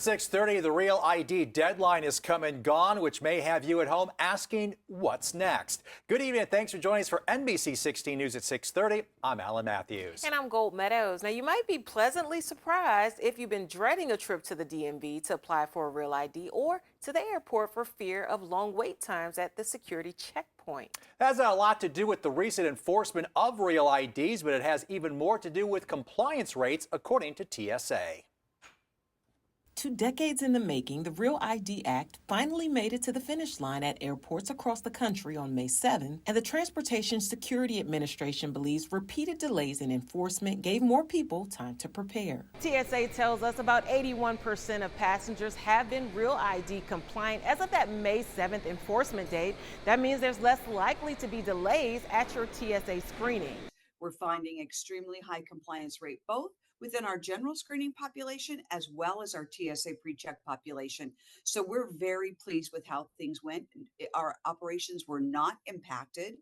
6:30, the Real ID deadline is come and gone, which may have you at home asking what's next. Good evening and thanks for joining us for NBC 16 News at 6:30. I'm Alan Matthews. And I'm Gold Meadows. Now, you might be pleasantly surprised if you've been dreading a trip to the DMV to apply for a Real ID or to the airport for fear of long wait times at the security checkpoint. That has a lot to do with the recent enforcement of Real IDs, but it has even more to do with compliance rates, according to TSA. 2 decades in the making, the Real ID Act finally made it to the finish line at airports across the country on May 7, and the Transportation Security Administration believes repeated delays in enforcement gave more people time to prepare. TSA tells us about 81% of passengers have been Real ID compliant as of that May 7th enforcement date. That means there's less likely to be delays at your TSA screening. We're finding extremely high compliance rate both within our general screening population as well as our TSA pre-check population. So we're very pleased with how things went. Our operations were not impacted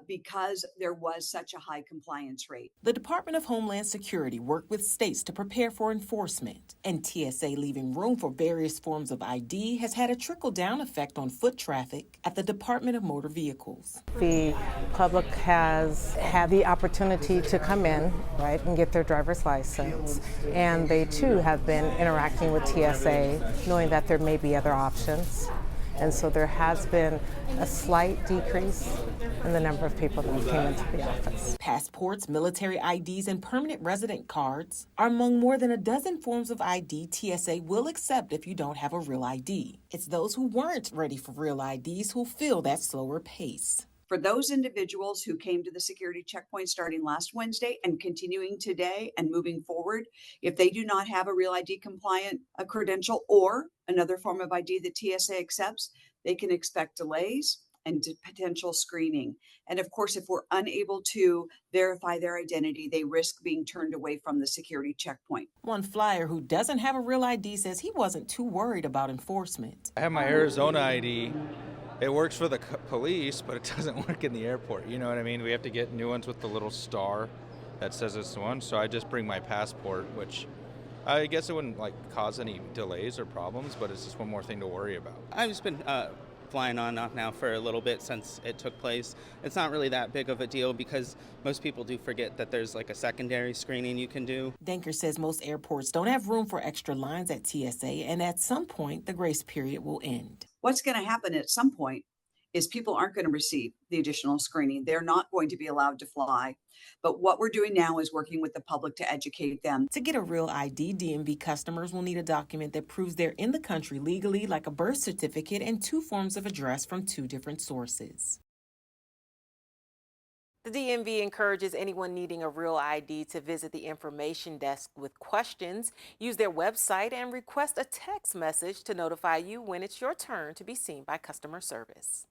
because there was such a high compliance rate. The Department of Homeland Security worked with states to prepare for enforcement, and TSA leaving room for various forms of ID has had a trickle-down effect on foot traffic at the Department of Motor Vehicles. The public has had the opportunity to come in, right, and get their driver's license, and they too have been interacting with TSA, knowing that there may be other options. And so there has been a slight decrease in the number of people that came into the office. Passports, military IDs, and permanent resident cards are among more than a dozen forms of ID TSA will accept if you don't have a Real ID. It's those who weren't ready for Real IDs who feel that slower pace. For those individuals who came to the security checkpoint starting last Wednesday and continuing today and moving forward, if they do not have a Real ID compliant credential or another form of ID that TSA accepts, they can expect delays and potential screening. And of course, if we're unable to verify their identity, they risk being turned away from the security checkpoint. One flyer who doesn't have a Real ID says he wasn't too worried about enforcement. I have my Arizona ID. It works for the police, but it doesn't work in the airport. You know what I mean? We have to get new ones with the little star that says it's the one. So I just bring my passport, which I guess it wouldn't cause any delays or problems, but it's just one more thing to worry about. I've just been flying on and off now for a little bit since it took place. It's not really that big of a deal because most people do forget that there's a secondary screening you can do. Denker says most airports don't have room for extra lines at TSA, and at some point, the grace period will end. What's going to happen at some point is people aren't going to receive the additional screening. They're not going to be allowed to fly. But what we're doing now is working with the public to educate them. To get a Real ID, DMV customers will need a document that proves they're in the country legally, like a birth certificate and 2 forms of address from 2 different sources. The DMV encourages anyone needing a Real ID to visit the information desk with questions, use their website, and request a text message to notify you when it's your turn to be seen by customer service.